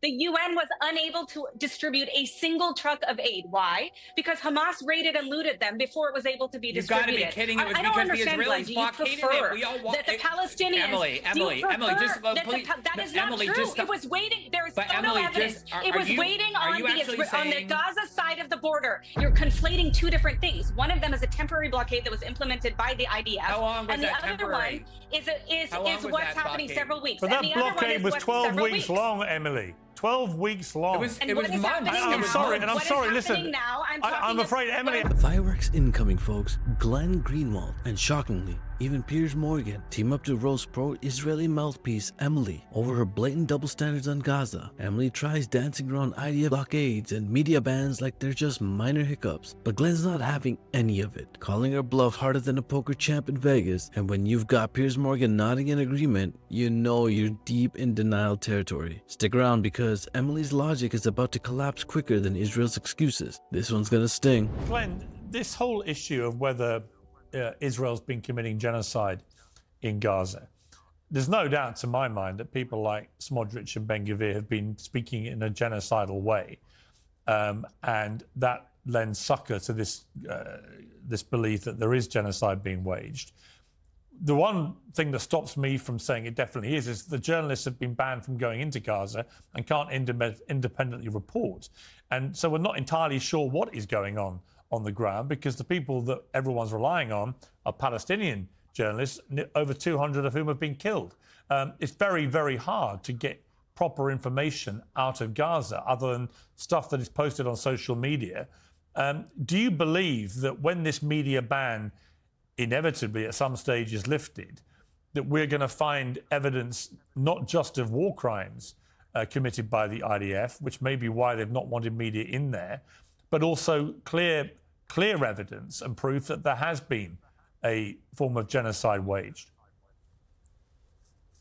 The UN was unable to distribute a single truck of aid. Why? Because Hamas raided and looted them before it was able to be You've got to distributed. be kidding. It was I don't because the understand, Glenn. Israelis Do you blockaded prefer it. We all that the Palestinians... Emily, just please. That is not Emily, true. just It was waiting. There is photo Emily, evidence. just, It was waiting on saying... the Gaza side of the border. You're conflating two different things. One of them is a temporary blockade that was implemented by the IDF. How long was and that the temporary? other one is what's happening blockade? several weeks. But that blockade was 12 weeks long, Emily. 12 weeks long. It was months. I'm sorry, listen. I'm afraid, Emily... Fireworks incoming, folks. Glenn Greenwald and, shockingly, even Piers Morgan team up to roast pro-Israeli mouthpiece Emily over her blatant double standards on Gaza. Emily tries dancing around IDF blockades and media bans like they're just minor hiccups, but Glenn's not having any of it, calling her bluff harder than a poker champ in Vegas. And when you've got Piers Morgan nodding in agreement, you know you're deep in denial territory. Stick around because Emily's logic is about to collapse quicker than Israel's excuses. This one's gonna sting. Glenn, this whole issue of whether Israel's been committing genocide in Gaza, there's no doubt to my mind that people like Smodrich and Ben-Gvir have been speaking in a genocidal way, and that lends succor to this belief that there is genocide being waged. The one thing that stops me from saying it definitely is the journalists have been banned from going into Gaza and can't independently report. And so we're not entirely sure what is going on the ground, because the people that everyone's relying on are Palestinian journalists, over 200 of whom have been killed. It's very, very hard to get proper information out of Gaza other than stuff that is posted on social media. Do you believe that when this media ban inevitably at some stage is lifted, that we're going to find evidence not just of war crimes committed by the IDF, which may be why they've not wanted media in there, but also clear evidence and proof that there has been a form of genocide waged?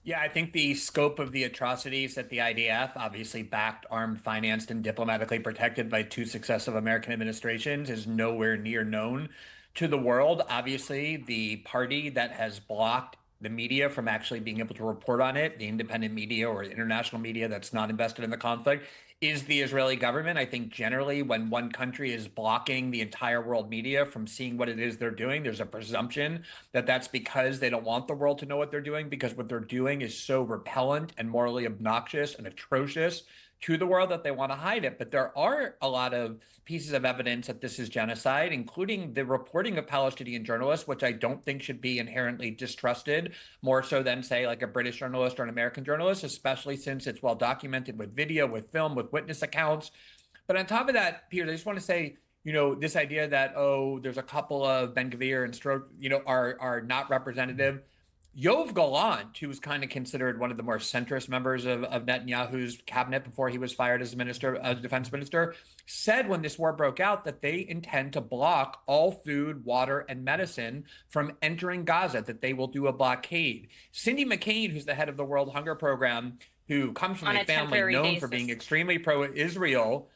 Yeah, I think the scope of the atrocities that the IDF, obviously backed, armed, financed, and diplomatically protected by two successive American administrations, is nowhere near known to the world. Obviously, the party that has blocked the media from actually being able to report on it, the independent media or international media that's not invested in the conflict, is the Israeli government. I think generally when one country is blocking the entire world media from seeing what it is they're doing, there's a presumption that that's because they don't want the world to know what they're doing, because what they're doing is so repellent and morally obnoxious and atrocious to the world that they want to hide it. But there are a lot of pieces of evidence that this is genocide, including the reporting of Palestinian journalists, which I don't think should be inherently distrusted, more so than, say, like a British journalist or an American journalist, especially since it's well documented with video, with film, with witness accounts. But on top of that, Piers, I just want to say, this idea that, there's a couple of Ben-Gvir and Stroke, are not representative. Yoav Gallant, who was kind of considered one of the more centrist members of Netanyahu's cabinet before he was fired as defense minister, said when this war broke out that they intend to block all food, water, and medicine from entering Gaza, that they will do a blockade. Cindy McCain, who's the head of the World Hunger Program, who comes from a family known for being extremely pro-Israel,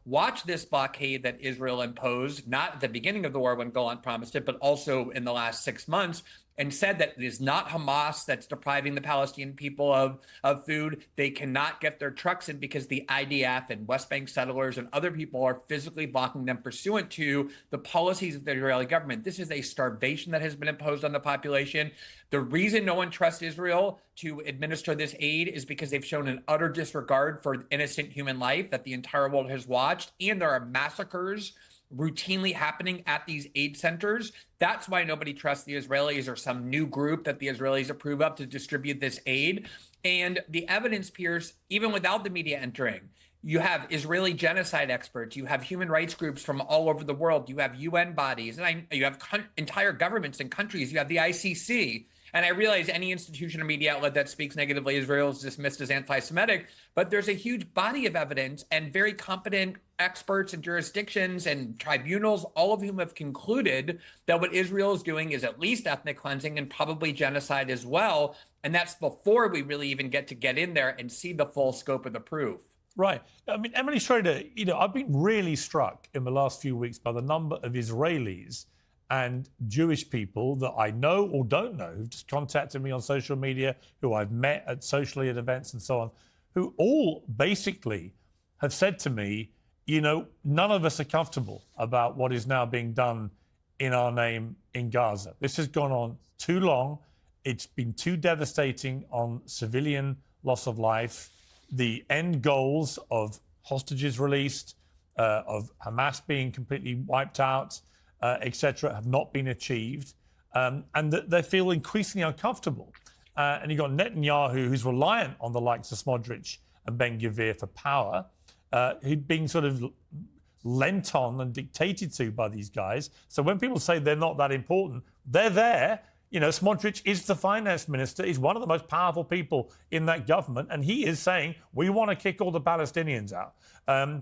watched this blockade that Israel imposed, not at the beginning of the war when Gallant promised it, but also in the last 6 months, and said that it is not Hamas that's depriving the Palestinian people of food. They cannot get their trucks in because the IDF and West Bank settlers and other people are physically blocking them pursuant to the policies of the Israeli government. This is a starvation that has been imposed on the population. The reason no one trusts Israel to administer this aid is because they've shown an utter disregard for innocent human life that the entire world has watched, and there are massacres routinely happening at these aid centers. That's why nobody trusts the Israelis or some new group that the Israelis approve of to distribute this aid. And the evidence, Piers, even without the media entering, you have Israeli genocide experts, you have human rights groups from all over the world, you have UN bodies, and you have entire governments and countries, you have the ICC. And I realize any institution or media outlet that speaks negatively of Israel is dismissed as anti-Semitic, but there's a huge body of evidence and very competent experts and jurisdictions and tribunals, all of whom have concluded that what Israel is doing is at least ethnic cleansing and probably genocide as well. And that's before we really even get in there and see the full scope of the proof. Right. I mean, Emily Schrader, I've been really struck in the last few weeks by the number of Israelis and Jewish people that I know or don't know who've just contacted me on social media, who I've met at socially at events and so on, who all basically have said to me, you know, none of us are comfortable about what is now being done in our name in Gaza. This has gone on too long. It's been too devastating on civilian loss of life. The end goals of hostages released, of Hamas being completely wiped out, etc., have not been achieved. And they feel increasingly uncomfortable. And you've got Netanyahu, who's reliant on the likes of Smotrich and Ben-Gvir for power, who'd been sort of lent on and dictated to by these guys. So when people say they're not that important, they're there. You know, Smotrich is the finance minister. He's one of the most powerful people in that government. And he is saying, we want to kick all the Palestinians out.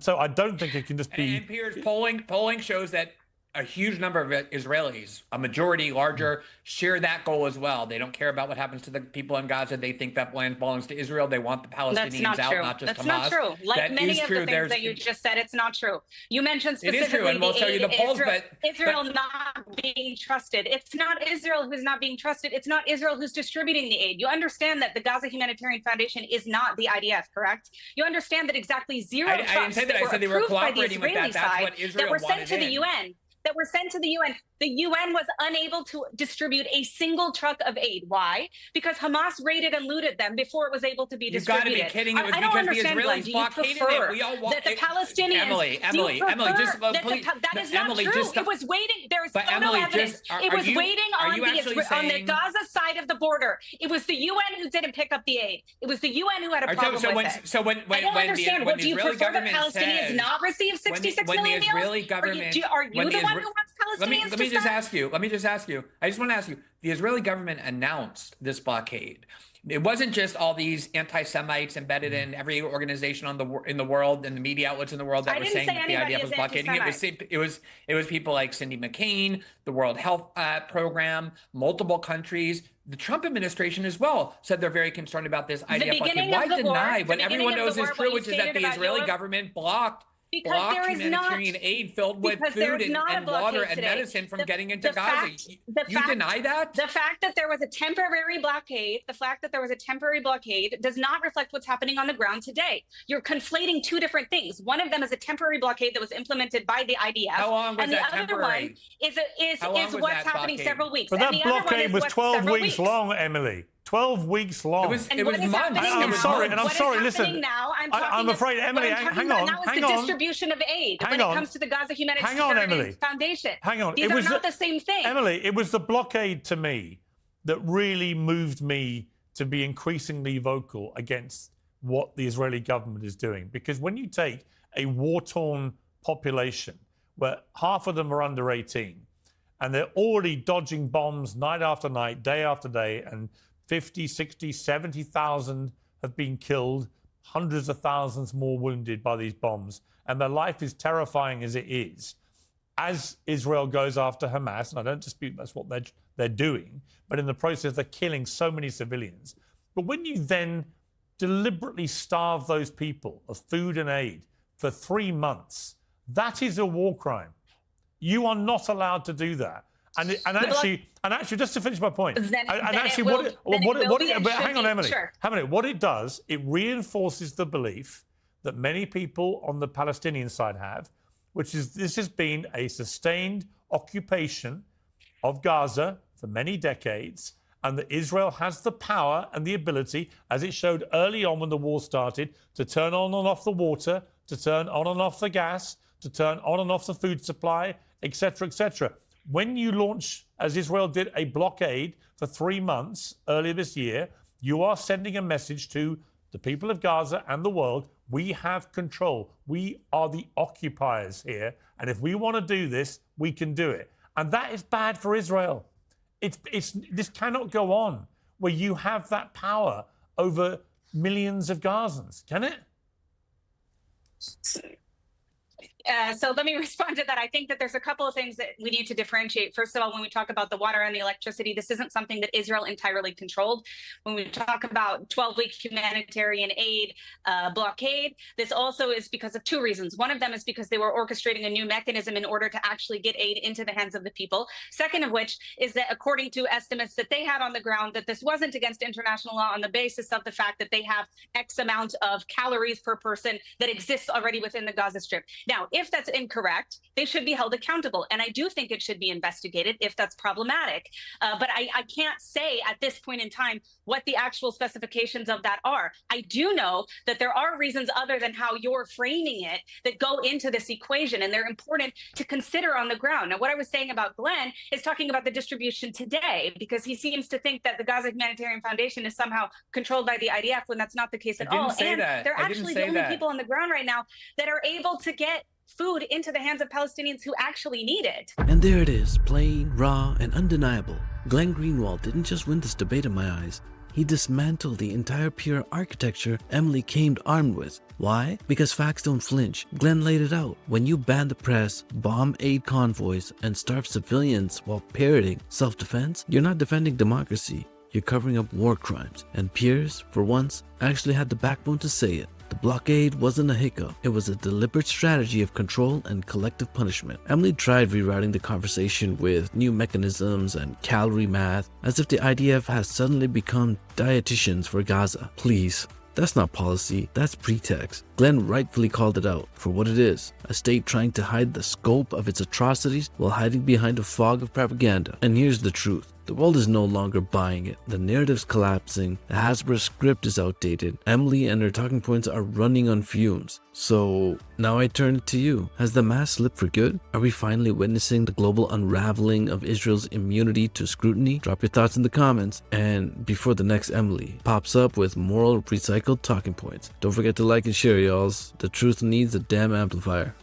So I don't think it can just be... And Piers, polling shows that a huge number of Israelis, a majority larger, share that goal as well. They don't care about what happens to the people in Gaza. They think that land belongs to Israel. They want the Palestinians out, not just Hamas. That's not true. Like that many of true. the things that you just said, it's not true. You mentioned specifically it is true, and we'll show you the polls, Israel not being trusted. It's not Israel who's not being trusted. It's not Israel who's distributing the aid. You understand that the Gaza Humanitarian Foundation is not the IDF, correct? You understand that exactly zero trucks I didn't say that. I said they were cooperating with that. That's what Israel were sent wanted to the UN. That were sent to the UN. The UN was unable to distribute a single truck of aid. Why? Because Hamas raided and looted them before it was able to be distributed. You've got to be kidding. It was I don't because understand, the Israelis blockaded it. We all want that the Palestinians. Emily, just please. That is not true. Just, it was waiting. There is no Emily, evidence. It was waiting on the Gaza side of the border. It was the UN who didn't pick up the aid. It was the UN who had a problem with it. So when I don't understand. when do you prefer the Palestinians not receive 66 million meals? Israeli government, are you the one who wants Palestinians Let me just ask you. I just want to ask you. The Israeli government announced this blockade. It wasn't just all these anti-Semites embedded in every organization in the world and the media outlets in the world that were saying that the IDF was blockading it. It was people like Cindy McCain, the World Health Program, multiple countries. The Trump administration as well said they're very concerned about this IDF blockade. Why deny when everyone knows is true, which is that the Israeli government blocked humanitarian aid filled with food and water and medicine from getting into Gaza. You deny that? The fact that there was a temporary blockade, does not reflect what's happening on the ground today. You're conflating two different things. One of them is a temporary blockade that was implemented by the IDF. How long was and that the other temporary? one is what's happening several weeks. But that blockade was 12 weeks long, Emily. 12 weeks long. It was months. I'm sorry. Listen, now, I'm afraid, Emily, hang on. The distribution of aid when it comes to the Gaza Humanitarian Foundation. Hang on. These are not the same thing. Emily, it was the blockade to me that really moved me to be increasingly vocal against what the Israeli government is doing. Because when you take a war-torn population where half of them are under 18 and they're already dodging bombs night after night, day after day, and 50, 60, 70,000 have been killed, hundreds of thousands more wounded by these bombs, and their life is terrifying as it is. As Israel goes after Hamas, and I don't dispute that's what they're doing, but in the process they're killing so many civilians. But when you then deliberately starve those people of food and aid for 3 months, that is a war crime. You are not allowed to do that. And actually, just to finish my point, hang on, Emily. Sure. What it does, it reinforces the belief that many people on the Palestinian side have, which is this has been a sustained occupation of Gaza for many decades, and that Israel has the power and the ability, as it showed early on when the war started, to turn on and off the water, to turn on and off the gas, to turn on and off the food supply, etc., etc. When you launch, as Israel did, a blockade for 3 months earlier this year, you are sending a message to the people of Gaza and the world. We have control. We are the occupiers here. And if we want to do this, we can do it. And that is bad for Israel. This cannot go on where you have that power over millions of Gazans, can it? So let me respond to that. I think that there's a couple of things that we need to differentiate. First of all, when we talk about the water and the electricity, this isn't something that Israel entirely controlled. When we talk about 12-week humanitarian aid blockade, this also is because of two reasons. One of them is because they were orchestrating a new mechanism in order to actually get aid into the hands of the people. Second of which is that according to estimates that they had on the ground, that this wasn't against international law on the basis of the fact that they have X amount of calories per person that exists already within the Gaza Strip. Now, if that's incorrect, they should be held accountable. And I do think it should be investigated if that's problematic. But I can't say at this point in time what the actual specifications of that are. I do know that there are reasons other than how you're framing it that go into this equation, and they're important to consider on the ground. Now, what I was saying about Glenn is talking about the distribution today, because he seems to think that the Gaza Humanitarian Foundation is somehow controlled by the IDF when that's not the case at all. And they're actually the only people on the ground right now that are able to get food into the hands of Palestinians who actually need it. And there it is, plain, raw, and undeniable. Glenn Greenwald didn't just win this debate in my eyes. He dismantled the entire pure architecture Emily came armed with. Why? Because facts don't flinch. Glenn laid it out. When you ban the press, bomb aid convoys, and starve civilians while parroting self-defense, you're not defending democracy. You're covering up war crimes. And Piers, for once, actually had the backbone to say it. The blockade wasn't a hiccup. It was a deliberate strategy of control and collective punishment. Emily tried rewriting the conversation with new mechanisms and calorie math, as if the IDF has suddenly become dietitians for Gaza. Please. That's not policy, that's pretext. Glenn rightfully called it out for what it is, a state trying to hide the scope of its atrocities while hiding behind a fog of propaganda. And here's the truth. The world is no longer buying it. The narrative's collapsing, the Hasbro script is outdated, Emily and her talking points are running on fumes. So now I turn it to you. Has the mask slipped for good? Are we finally witnessing the global unraveling of Israel's immunity to scrutiny? Drop your thoughts in the comments. And before the next Emily pops up with moral recycled talking points, don't forget to like and share, y'alls. The truth needs a damn amplifier.